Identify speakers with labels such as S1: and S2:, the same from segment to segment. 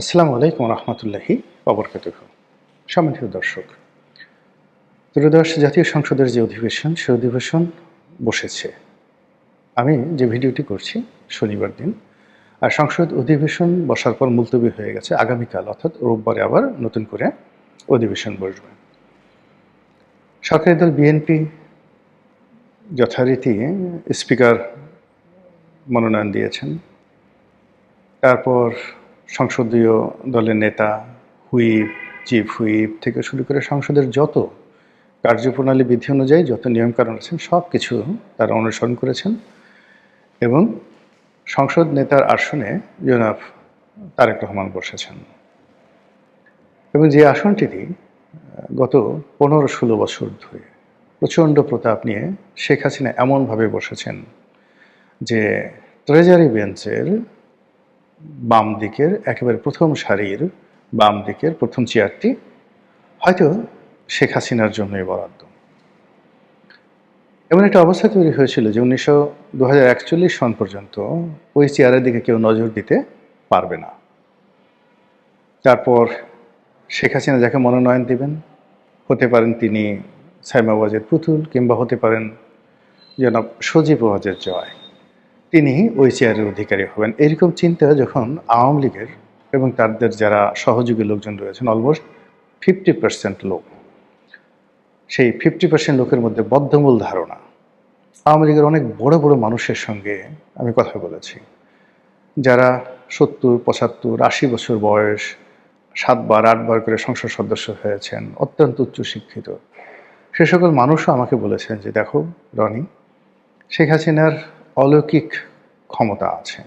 S1: আসসালামু আলাইকুম রহমতুল্লাহি ওবরকাতুহু। সম্মানিত দর্শক, ত্রয়োদশ জাতীয় সংসদের যে অধিবেশন সে অধিবেশন বসেছে। আমি যে ভিডিওটি করছি শনিবার দিন, আর সংসদ অধিবেশন বসার পর মুলতবি হয়ে গেছে। আগামীকাল অর্থাৎ রোববারে আবার নতুন করে অধিবেশন বসবে। সরকারি দল বিএনপি যথারীতি স্পিকার মনোনয়ন দিয়েছেন। তারপর সংসদীয় দলের নেতা, হুইপ, চিফ হুইপ থেকে শুরু করে সংসদের যত কার্যপ্রণালী বিধি অনুযায়ী যত নিয়মকানুন আছেন সব কিছু তারা অনুসরণ করেছেন এবং সংসদ নেতার আসনে জনাব তারেক রহমান বসেছেন। এবং যে আসনটিতে গত 15-16 বছর ধরে প্রচণ্ড প্রতাপ নিয়ে শেখ হাসিনা এমনভাবে বসেছেন যে ট্রেজারি বেঞ্চের বাম দিকের একেবারে প্রথম সারির বাম দিকের প্রথম চেয়ারটি হয়তো শেখ হাসিনার জন্যই বরাদ্দ। এমন একটা অবস্থা তৈরি হয়েছিল যে 2041 সন পর্যন্ত ওই চেয়ারের দিকে কেউ নজর দিতে পারবে না। তারপর শেখ হাসিনা যাকে মনোনয়ন দেবেন, হতে পারেন তিনি সাইমা ওয়াজেদ পুতুল, কিংবা হতে পারেন জনাব সজীব ওয়াজেদ জয়, তিনি ওই চেয়ারের অধিকারী হবেন। এরকম চিন্তা যখন আওয়ামী লীগের এবং তাদের যারা সহযোগী লোকজন রয়েছেন, অলমোস্ট 50% লোক, সেই 50% লোকের মধ্যে বদ্ধমূল ধারণা। আওয়ামী লীগের অনেক বড় বড় মানুষের সঙ্গে আমি কথা বলেছি, যারা 70, 75, 80 বছর বয়স, 7বার 8বার করে সংসদ সদস্য হয়েছেন, অত্যন্ত উচ্চশিক্ষিত। সে সকল মানুষও আমাকে বলেছেন যে, দেখো রনি, শেখ হাসিনার অলৌকিক ক্ষমতা আছে,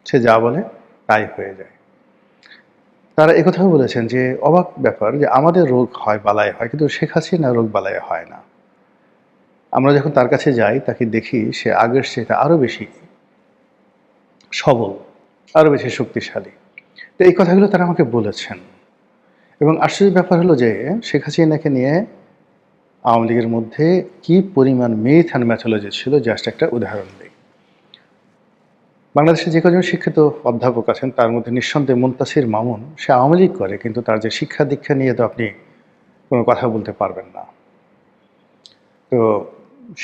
S1: সে যা বলে তাই হয়ে যায়। তারা একথাও বলেছেন যে অবাক ব্যাপার যে আমাদের রোগ হয়, বালাই হয়, কিন্তু শেখ হাসিনা রোগ বালাই হয় না। আমরা যখন তার কাছে যাই, তাকে দেখি সে আগের সেটা আরও বেশি সবল, আরও বেশি শক্তিশালী। তো এই কথাগুলো তারা আমাকে বলেছেন। এবং আশ্চর্যের ব্যাপার হলো যে শেখ হাসিনাকে নিয়ে আওয়ামী লীগের মধ্যে কী পরিমাণ মিথ অ্যান্ড ম্যাথোলজি ছিল, জাস্ট একটা উদাহরণ দিই। বাংলাদেশে যে কজন শিক্ষিত অধ্যাপক আছেন তার মধ্যে নিঃসন্দেহে মুনতাসির মামুন, সে আওয়ামী লীগ করে, কিন্তু তার যে শিক্ষা দীক্ষা নিয়ে তো আপনি কোনো কথা বলতে পারবেন না। তো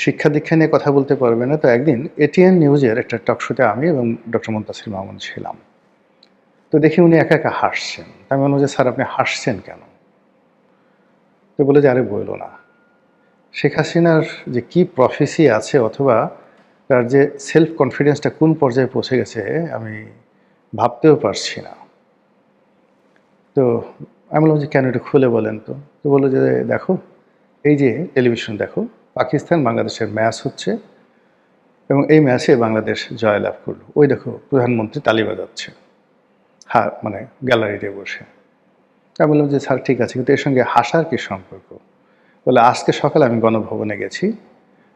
S1: শিক্ষা দীক্ষা নিয়ে কথা বলতে পারবে না। তো একদিন এটিএন নিউজের একটা টকশোতে আমি এবং ডক্টর মুনতাসির মামুন ছিলাম। তো দেখি উনি একা একা হাসছেন। আমি বললাম যে, স্যার আপনি হাসছেন কেন? তো বলে যে, আরে বইলো না, শেখ হাসিনার যে কি প্রফেসি আছে, অথবা তার যে সেলফ কনফিডেন্সটা কোন পর্যায়ে পৌঁছে গেছে আমি ভাবতেও পারছি না। তো আমি বললাম যে, কেন, একটু খুলে বলেন তো। তো বললো যে, দেখো, এই যে টেলিভিশন দেখো, পাকিস্তান বাংলাদেশের ম্যাচ হচ্ছে এবং এই ম্যাচে বাংলাদেশ জয়লাভ করলো। ওই দেখো প্রধানমন্ত্রী তালি বাজাচ্ছে, হ্যাঁ, মানে গ্যালারিতে বসে। আমি বললাম যে, স্যার ঠিক আছে, কিন্তু এর সঙ্গে হাসার কি সম্পর্ক? বলে, আজকে সকালে আমি গণভবনে গেছি,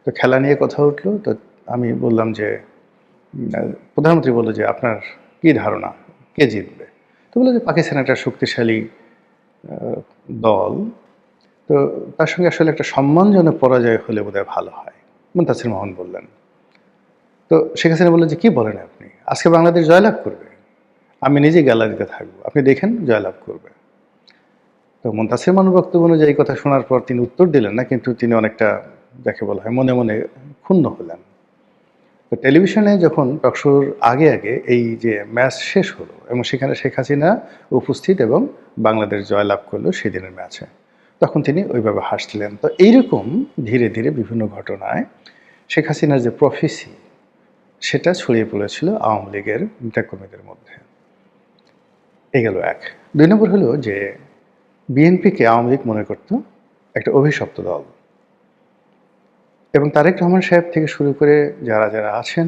S1: তো খেলা নিয়ে কথা উঠলো। তো আমি বললাম যে, প্রধানমন্ত্রী বললো যে, আপনার কি ধারণা কে জিতবে? তো বললো যে, পাকিস্তান একটা শক্তিশালী দল, তো তার সঙ্গে আসলে একটা সম্মানজনক পরাজয় হলে বোধহয় ভালো হয়। মুনতাসির মামুন বললেন। তো শেখ হাসিনা বললেন যে, কি বলেন আপনি, আজকে বাংলাদেশ জয়লাভ করবে, আমি নিজে গ্যালারিতে থাকবো, আপনি দেখেন জয়লাভ করবে। তো মুনতাসির মামুনের বক্তব্য অনুযায়ী এই কথা শোনার পর তিনি উত্তর দিলেন না, কিন্তু তিনি অনেকটা, যাকে বলা হয়, মনে মনে ক্ষুণ্ণ হলেন। তো টেলিভিশনে যখন টকশোর আগে আগে এই যে ম্যাচ শেষ হলো এবং সেখানে শেখ হাসিনা উপস্থিত এবং বাংলাদেশ জয়লাভ করলো সেদিনের ম্যাচে, তখন তিনি ওইভাবে হাসছিলেন। তো এইরকম ধীরে ধীরে বিভিন্ন ঘটনায় শেখ হাসিনার যে প্রফেসি, সেটা ছড়িয়ে পড়েছিল আওয়ামী লীগের নেতাকর্মীদের মধ্যে। এই গেল এক। 2 নম্বর হলো যে বিএনপিকে আওয়ামী লীগ মনে করত একটা অভিশপ্ত দল, এবং তারেক রহমান সাহেব থেকে শুরু করে যারা যারা আছেন,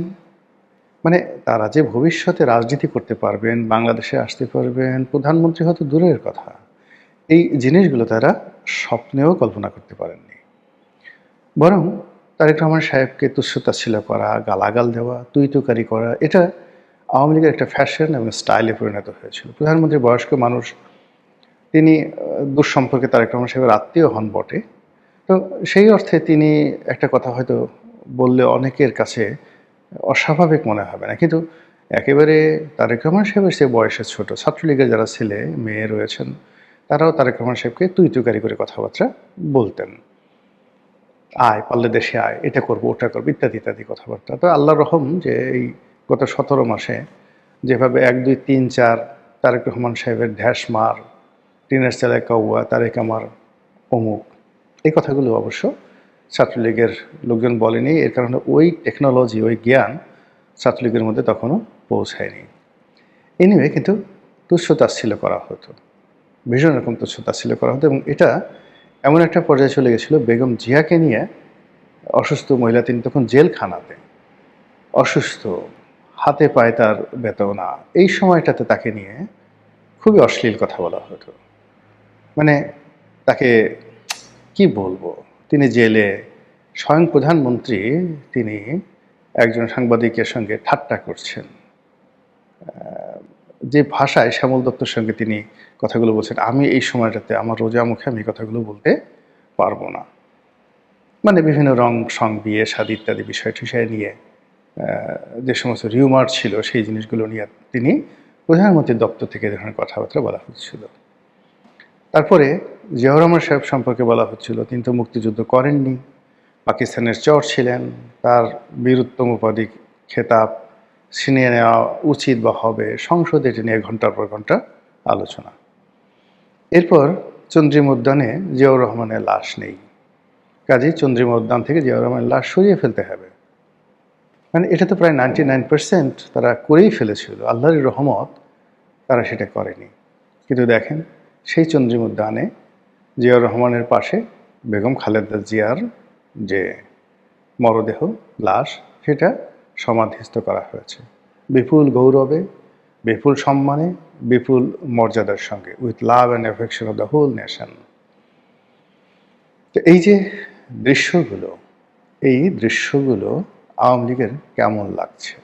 S1: মানে তারা যে ভবিষ্যতে রাজনীতি করতে পারবেন, বাংলাদেশে আসতে পারবেন, প্রধানমন্ত্রী হয়তো দূরের কথা, এই জিনিসগুলো তারা স্বপ্নেও কল্পনা করতে পারেননি। বরং তারেক রহমান সাহেবকে তুচ্ছ-তাচ্ছিল্য করা, গালাগাল দেওয়া, তুই-তুকারি করা, এটা আওয়ামী লীগের একটা ফ্যাশন এবং স্টাইলে পরিণত হয়েছিল। প্রধানমন্ত্রী বয়স্ক মানুষ, তিনি দুঃসম্পর্কে তারেক রহমান সাহেবের আত্মীয় হন বটে। তো সেই অর্থে তিনি একটা কথা হয়তো বললে অনেকের কাছে অস্বাভাবিক মনে হবে না, কিন্তু একেবারে তারেক রহমান সাহেবের সে বয়সে ছোট ছাত্রলীগের যারা ছেলে মেয়ে রয়েছেন তারাও তারেক রহমান সাহেবকে তুই তুকারি করে কথাবার্তা বলতেন। আয় পারলে দেশে আয়, এটা করবো ওটা করবো ইত্যাদি ইত্যাদি কথাবার্তা। তো আল্লাহর রহম যে এই গত 17 মাসে যেভাবে 1 2 3 4 তারেক রহমান সাহেবের ঢ্যাস মার, টিনের চালায় কাউয়া, তারেক আমার অমুক, এই কথাগুলো অবশ্য ছাত্রলীগের লোকজন বলেনি। এর কারণে ওই টেকনোলজি, ওই জ্ঞান ছাত্রলীগের মধ্যে তখনও পৌঁছায়নি। এনিওয়ে, কিন্তু তুচ্ছ-তাচ্ছিল্য করা হতো, ভীষণ রকম তুচ্ছ-তাচ্ছিল্য করা হতো। এবং এটা এমন একটা পর্যায়ে চলে গেছিল, বেগম জিয়াকে নিয়ে অসুস্থ মহিলা, তিনি তখন জেলখানাতে অসুস্থ, হাতে পায়ে তার বেদনা, এই সময়টাতে তাকে নিয়ে খুবই অশ্লীল কথা বলা হতো। মানে তাকে কি বলবো, তিনি জেলে, স্বয়ং প্রধানমন্ত্রী তিনি একজন সাংবাদিকের সঙ্গে ঠাট্টা করছেন, যে ভাষায় শ্যামল দত্তর সঙ্গে তিনি কথাগুলো বলছেন, আমি এই সময়টাতে আমার রোজা মুখে আমি কথাগুলো বলতে পারবো না। মানে বিভিন্ন রং সং বিয়ে শাদী ইত্যাদি বিষয় টিষয় নিয়ে যে সমস্ত রিউমার ছিল সেই জিনিসগুলো নিয়ে তিনি প্রধানমন্ত্রীর দপ্তর থেকে ধরনের কথাবার্তা বলা হচ্ছিল। তারপরে জিয়াউর রহমান সাহেব সম্পর্কে বলা হচ্ছিল, তিনি তো মুক্তিযুদ্ধ করেননি, পাকিস্তানের চর ছিলেন, তার বীরুত্তম উপাধি খেতাব ছিনিয়ে নেওয়া উচিত বা হবে, সংসদে এটি নিয়ে ঘন্টার পর ঘন্টা আলোচনা। এরপর চন্দ্রিমা উদ্যানে জিয়াউর রহমানের লাশ নেই, কাজেই চন্দ্রিমা উদ্যান থেকে জিয়াউর রহমানের লাশ সরিয়ে ফেলতে হবে। মানে এটা তো প্রায় 99% তারা করেই ফেলেছিল, আল্লাহর রহমত তারা সেটা করেনি। কিন্তু দেখেন, সেই চন্দ্রিমা উদ্যানে জিয়াউর রহমানের পাশে বেগম খালেদা জিয়ার যে মরদেহ, লাশ, সেটা সমাধিস্থ করা হয়েছে বিপুল গৌরবে, বিপুল সম্মানে, বিপুল মর্যাদার সঙ্গে, with love and affection of the whole nation. তো এই যে দৃশ্যগুলো, এই দৃশ্যগুলো আওয়ামী লীগের কেমন লাগছে?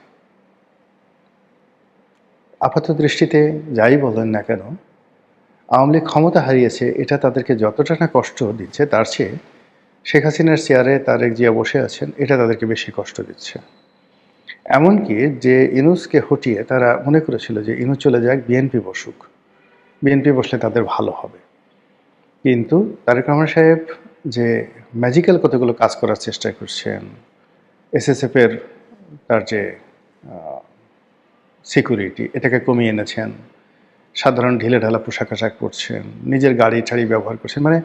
S1: আপাত দৃষ্টিতে যাই বলেন না কেন, আওয়ামী লীগ ক্ষমতা হারিয়েছে, এটা তাদেরকে যতটা না কষ্ট দিচ্ছে, তার চেয়ে শেখ হাসিনার চেয়ারে তারেক জিয়া বসে আছেন, এটা তাদেরকে বেশি কষ্ট দিচ্ছে। এমনকি যে ইনুসকে হটিয়ে তারা মনে করেছিল যে ইনুস চলে যাক, বিএনপি বসুক, বিএনপি বসলে তাদের ভালো হবে। কিন্তু তারেক রহমান সাহেব যে ম্যাজিক্যাল কতগুলো কাজ করার চেষ্টা করছেন, এসএসএফের তার যে সিকিউরিটি, এটাকে কমিয়ে এনেছেন, সাধারণ ঢিলেঢালা পোশাক আশাক পরছেন, নিজের গাড়ি টাড়ি ব্যবহার করছেন, মানে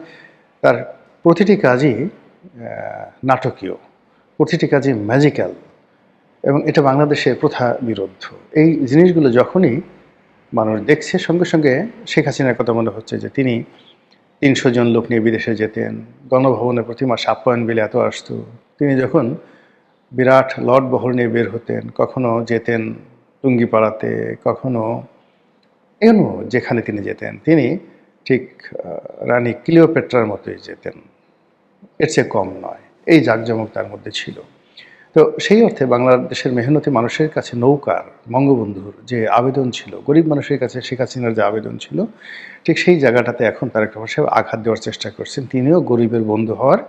S1: তার প্রতিটি কাজই নাটকীয়, প্রতিটি কাজই ম্যাজিক্যাল, এবং এটা বাংলাদেশের প্রথা বিরুদ্ধ। এই জিনিসগুলো যখনই মানুষ দেখছে, সঙ্গে সঙ্গে শেখ হাসিনার কথা মনে হচ্ছে যে তিনি 300 জন লোক নিয়ে বিদেশে যেতেন, গণভবনে প্রতি মাসে আপ্যায়ন বিলে এত আসতো, তিনি যখন বিরাট লট বহর নিয়ে বের হতেন, কখনো যেতেন টুঙ্গিপাড়াতে, কখনো এমন যেখানে তিনি যেতেন, তিনি ঠিক রানী ক্লিওপেট্রার মতোই যেতেন, এর চেয়ে কম নয়। এই জাঁকজমক তার মধ্যে ছিল। তো সেই অর্থে বাংলাদেশের মেহনতি মানুষের কাছে নৌকার, বঙ্গবন্ধুর যে আবেদন ছিল, গরিব মানুষের কাছে শেখ হাসিনার যে আবেদন ছিল, ঠিক সেই জায়গাটাতে এখন তারেক রহমান সাহেব আঘাত দেওয়ার চেষ্টা করছেন। তিনিও গরিবের বন্ধু হওয়ার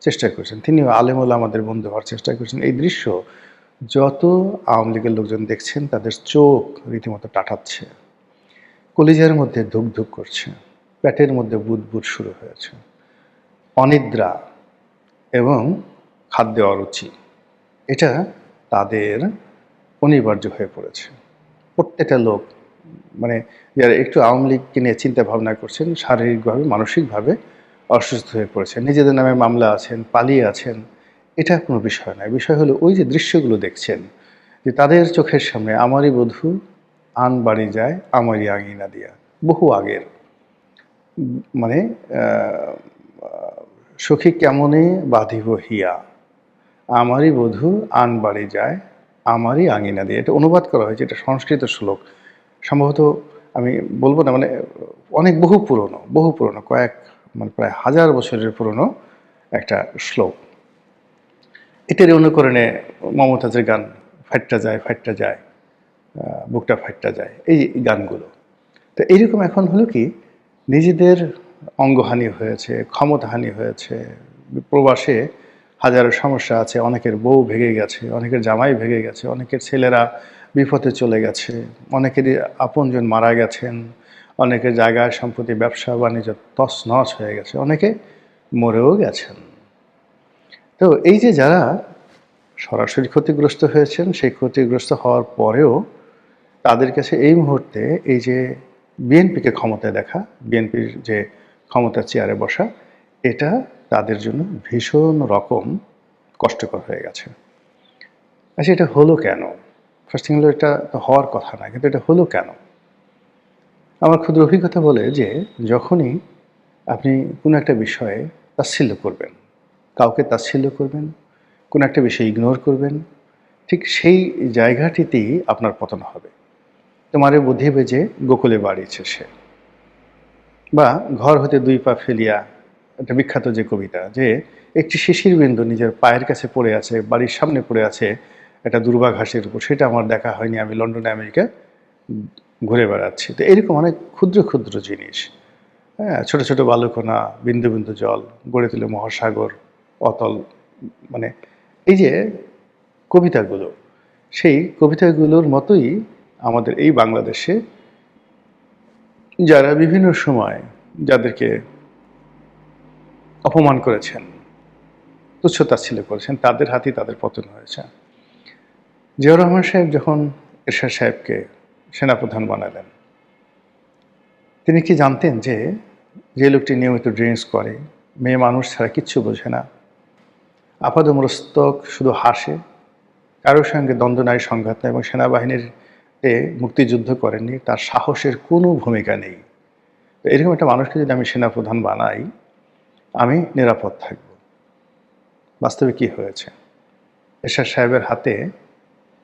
S1: চেষ্টা করছেন, তিনিও আলেম ওলামাদের বন্ধু হওয়ার চেষ্টা করছেন। এই দৃশ্য যত আওয়ামী লীগের লোকজন দেখছেন, তাদের চোখ রীতিমতো টাটাচ্ছে, কলিজার মধ্যে ধুক ধুক করছে, পেটের মধ্যে বুদবুদ শুরু হয়েছে, অনিদ্রা এবং খাদ্যে অরুচি, এটা তাদের অনিবার্য হয়ে পড়েছে। প্রত্যেকটা লোক, মানে যারা একটু আওয়ামী লীগকে নিয়ে চিন্তা ভাবনা করছেন, শারীরিকভাবে মানসিকভাবে অসুস্থ হয়ে পড়েছেন, নিজেদের নামে মামলা আছেন, পালিয়ে আছেন, এটা কোনো বিষয় নয়। বিষয় হলো ওই যে দৃশ্যগুলো দেখছেন, যে তাদের চোখের সামনে আমারই বধূ আন বাড়ি যায় আমারই আঙিনা দিয়া, বহু আগের, মানে সখী কেমনে বাঁধিব হিয়া, আমারই বধূ আন বাড়ি যায় আমারই আঙিনা দিয়ে, এটা অনুবাদ করা হয়েছে, এটা সংস্কৃত শ্লোক, সম্ভবত আমি বলবো না, মানে অনেক বহু পুরনো, কয়েক, মানে প্রায় 1000 বছরের পুরনো একটা শ্লোক। এটার অনুকরণে মমতাজের গান ফাইটটা যায় ফাইটটা যায়, বুকটা ফাইটটা যায়, এই গানগুলো। তো এইরকম এখন হলো কি, নিজেদের অঙ্গহানি হয়েছে, ক্ষমতাহানি হয়েছে, প্রবাসে হাজারো সমস্যা আছে, অনেকের বউ ভেঙে গেছে, অনেকের জামাই ভেঙে গেছে, অনেকের ছেলেরা বিপথে চলে গেছে, অনেকেরই আপনজন মারা গেছেন, অনেকের জায়গায় সম্পত্তি ব্যবসা বাণিজ্য তছনছ হয়ে গেছে, অনেকে মরেও গেছেন। তো এই যে যারা সরাসরি ক্ষতিগ্রস্ত হয়েছেন, সেই ক্ষতিগ্রস্ত হওয়ার পরেও তাদের কাছে এই মুহূর্তে এই যে বিএনপিকে ক্ষমতায় দেখা, বিএনপির যে ক্ষমতার চেয়ারে বসা, এটা তাদের জন্য ভীষণ রকম কষ্টকর হয়ে গেছে। আচ্ছা, এটা হলো কেন? ফার্স্ট থিং হলো, এটা তো হওয়ার কথা না, কিন্তু এটা হলো কেন? আমার ক্ষুদ্র অভিজ্ঞতা বলে যে যখনই আপনি কোনো একটা বিষয়ে তাচ্ছিল্য করবেন, কাউকে তাচ্ছিল্য করবেন, কোনো একটা বিষয় ইগনোর করবেন, ঠিক সেই জায়গাটিতেই আপনার পতন হবে। তোমারে বুদ্ধি বেজে গোকুলে বাড়িছে সে, বা ঘর হতে দুই পা ফেলিয়া, একটা বিখ্যাত যে কবিতা, যে একটি শিশির বিন্দু নিজের পায়ের কাছে পড়ে আছে, বাড়ির সামনে পড়ে আছে একটা দুর্বা ঘাসের উপর, সেটা আমার দেখা হয়নি, আমি লন্ডনে আমেরিকা ঘুরে বেড়াচ্ছি। তো এরকম অনেক ক্ষুদ্র ক্ষুদ্র জিনিস, হ্যাঁ, ছোট ছোট বালুকণা, বিন্দু বিন্দু জল গড়ে তুলে মহাসাগর অতল, মানে এই যে কবিতাগুলো, সেই কবিতাগুলোর মতোই আমাদের এই বাংলাদেশে যারা বিভিন্ন সময় যাদেরকে অপমান করেছেন, তুচ্ছ-তাচ্ছিল্য করেছেন, তাদের হাতেই তাদের পতন হয়েছে। জিয়াউর রহমান সাহেব যখন এরশাদ সাহেবকে সেনাপ্রধান বানালেন, তিনি কি জানতেন যে যে লোকটি নিয়মিত ড্রিঙ্কস করে, মেয়ে মানুষ ছাড়া কিচ্ছু বোঝে না, আপাদমস্তক শুধু হাসে, কারোর সঙ্গে দ্বন্দ্ব নাই, সংঘাত নাই, এবং সেনাবাহিনীতে মুক্তিযুদ্ধ করেননি, তার সাহসের কোনো ভূমিকা নেই। তো এরকম একটা মানুষকে যদি আমি সেনাপ্রধান বানাই, আমি নিরাপদ থাকব। বাস্তবে কি হয়েছে? এরশাদ সাহেবের হাতে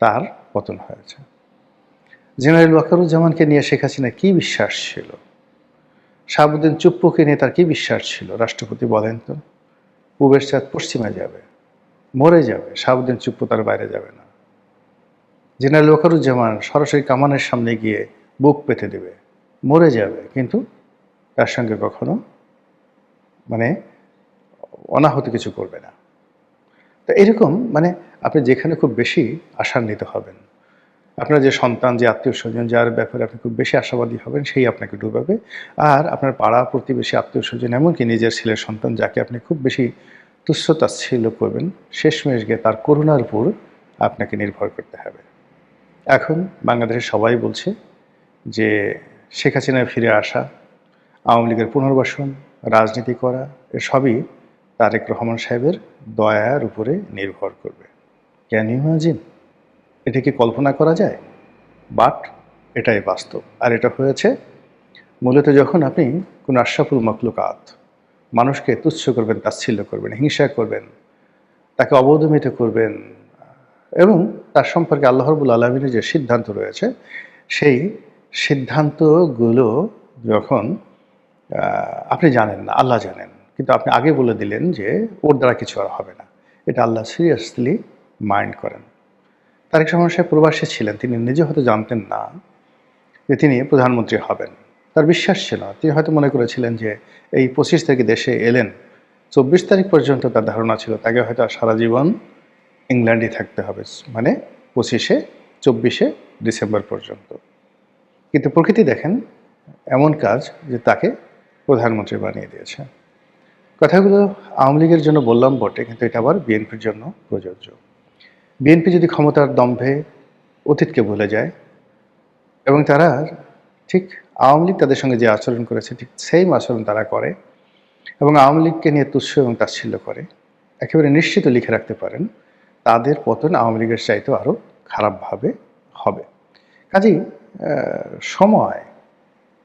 S1: তার পতন হয়েছে। জেনারেল ওয়াকারুজ্জামানকে নিয়ে শেখ হাসিনার কী বিশ্বাস ছিল? শাহাবুদ্দিন চুপ্পুকে নিয়ে তার কী বিশ্বাস ছিল? রাষ্ট্রপতি বলেন তো, পূবের চাঁদ পশ্চিমে যাবে, মরে যাবে, শাহাবুদ্দিন চুপ্পু তার বাইরে যাবে না। জেনারেল ওয়াকারুজ্জামান সরাসরি কামানের সামনে গিয়ে বুক পেতে দেবে, মরে যাবে, কিন্তু তার সঙ্গে কখনো অনাহত কিছু করবে না। তো এরকম আপনি যেখানে খুব বেশি আশান্বিত হবেন, আপনার যে সন্তান, যে আত্মীয় স্বজন, যার ব্যাপারে আপনি খুব বেশি আশাবাদী হবেন, সেই আপনাকে ডুবাবে। আর আপনার পাড়া প্রতিবেশী, আত্মীয় স্বজন, এমনকি নিজের ছেলের সন্তান, যাকে আপনি খুব বেশি তুচ্ছ-তাচ্ছিল্য করবেন, শেষমেশ গিয়ে তার করুণার উপর আপনাকে নির্ভর করতে হবে। এখন বাংলাদেশের সবাই বলছে যে শেখ হাসিনার ফিরে আসা, আওয়ামী লীগের পুনর্বাসন, রাজনীতি করা, এসবই তারেক রহমান সাহেবের দয়ার উপরে নির্ভর করবে। Can you imagine? এটা কি কল্পনা করা যায়? বাট এটাই বাস্তব। আর এটা হয়েছে মূলত যখন আপনি কোনো আশরাফুল মাখলুকাত, মানুষকে তুচ্ছ করবেন, তাচ্ছিল্য করবেন, হিংসা করবেন, তাকে অবদমিত করবেন, এবং তার সম্পর্কে আল্লাহ রাব্বুল আলামিনের যে সিদ্ধান্ত রয়েছে, সেই সিদ্ধান্তগুলো যখন আপনি জানেন না, আল্লাহ জানেন, কিন্তু আপনি আগে বলে দিলেন যে ওর দ্বারা কিছু আর হবে না, এটা আল্লাহ সিরিয়াসলি মাইন্ড করেন। তারেক রহমান সাহেব প্রবাসী ছিলেন, তিনি নিজে হয়তো জানতেন না যে তিনি প্রধানমন্ত্রী হবেন। তার বিশ্বাস ছিল না। তিনি হয়তো মনে করেছিলেন যে এই 25 তারিখে দেশে এলেন, 24 তারিখ পর্যন্ত তার ধারণা ছিল তাকে হয়তো সারা জীবন ইংল্যান্ডে থাকতে হবে, 25-24 ডিসেম্বর পর্যন্ত। কিন্তু প্রকৃতি দেখেন এমন কাজ যে তাকে প্রধানমন্ত্রী বানিয়ে দিয়েছে। কথাগুলো আওয়ামী লীগের জন্য বললাম বটে, কিন্তু এটা আবার বিএনপির জন্য প্রযোজ্য। বিএনপি যদি ক্ষমতার দম্ভে অতীতকে ভুলে যায়, এবং তারা ঠিক আওয়ামী লীগ তাদের সঙ্গে যে আচরণ করেছে ঠিক সেম আচরণ তারা করে, এবং আওয়ামী লীগকে নিয়ে তুচ্ছ এবং তাচ্ছিল্য করে, একেবারে নিশ্চিত লিখে রাখতে পারেন তাদের পতন আওয়ামী লীগের চাইতেও আরও খারাপভাবে হবে। কাজেই সময়,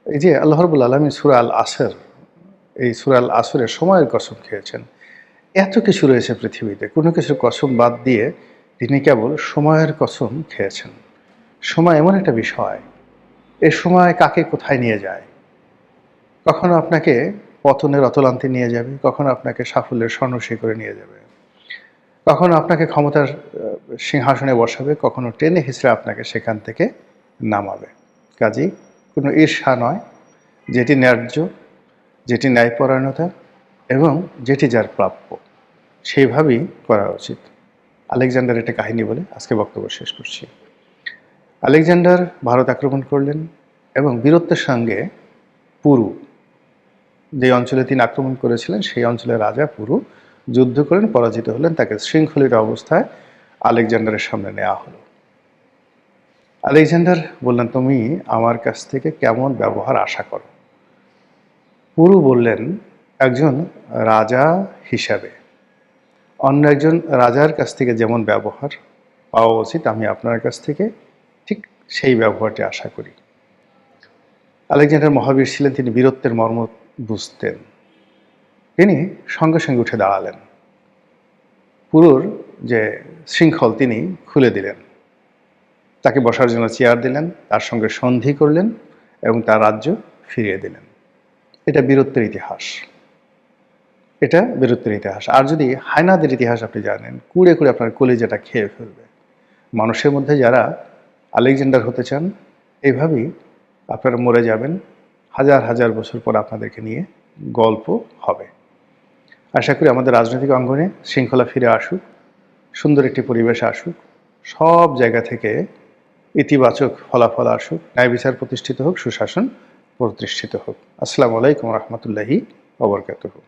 S1: এই যে আল্লাহ রাব্বুল আলামিন সূরা আল আসর, এই সূরা আল আসরের সময়ের কসম খেয়েছেন। এত কিছু রয়েছে পৃথিবীতে, কোনো কিছুর কসম বাদ দিয়ে তিনি কেবল সময়ের কসম খেয়েছেন। সময় এমন একটা বিষয়, এ সময় কাকে কোথায় নিয়ে যায়, কখনো আপনাকে পতনের অতলান্তে নিয়ে যাবে, কখনো আপনাকে সাফল্যের স্বর্ণশিখরে নিয়ে যাবে, কখনো আপনাকে ক্ষমতার সিংহাসনে বসাবে, কখনো টেনে হিঁচড়ে আপনাকে সেখান থেকে নামাবে। কাজেই কোনো ঈর্ষা নয়, যেটি ন্যায্য, যেটি ন্যায়পরায়ণতা, এবং যেটি যার প্রাপ্য, সেইভাবেই করা উচিত। আলেকজান্ডার একটা কাহিনী বলে আজকে বক্তব্য শেষ করছি। আলেকজান্ডার ভারত আক্রমণ করলেন এবং বীরত্বের সঙ্গে পুরু, যে অঞ্চলে তিনি আক্রমণ করেছিলেন সেই অঞ্চলের রাজা পুরু যুদ্ধ করেন, পরাজিত হলেন। তাকে শৃঙ্খলিত অবস্থায় আলেকজান্ডারের সামনে নেওয়া হলো। আলেকজান্ডার বললেন, তুমি আমার কাছ থেকে কেমন ব্যবহার আশা করো? পুরু বললেন, একজন রাজা হিসাবে অন্য একজন রাজার কাছ থেকে যেমন ব্যবহার পাওয়া উচিত, আমি আপনার কাছ থেকে ঠিক সেই ব্যবহারটি আশা করি। আলেকজান্ডার মহাবীর ছিলেন, তিনি বীরত্বের মর্ম বুঝতেন। তিনি সঙ্গে সঙ্গে উঠে দাঁড়ালেন, পুরুর যে শৃঙ্খল তিনি খুলে দিলেন, তাকে বসার জন্য চেয়ার দিলেন, তার সঙ্গে সন্ধি করলেন এবং তার রাজ্য ফিরিয়ে দিলেন। এটা বীরত্বের ইতিহাস, এটা বীরত্বের ইতিহাস। আর যদি হায়নাদের ইতিহাস আপনি জানেন, কুড়ে কুড়ে আপনার কলিজাটা খেয়ে ফেলবে। মানুষের মধ্যে যারা আলেকজান্ডার হতে চান, এইভাবেই আপনারা মরে যাবেন, হাজার হাজার বছর পর আপনাদেরকে নিয়ে গল্প হবে। আশা করি আমাদের রাজনৈতিক অঙ্গনে শৃঙ্খলা ফিরে আসুক, সুন্দর একটি পরিবেশ আসুক, সব জায়গা থেকে ইতিবাচক ফলাফল আসুক, ন্যায় বিচার প্রতিষ্ঠিত হোক, সুশাসন প্রতিষ্ঠিত হোক। আসসালামু আলাইকুম রহমতুল্লাহি ওয়া বারাকাতুহু।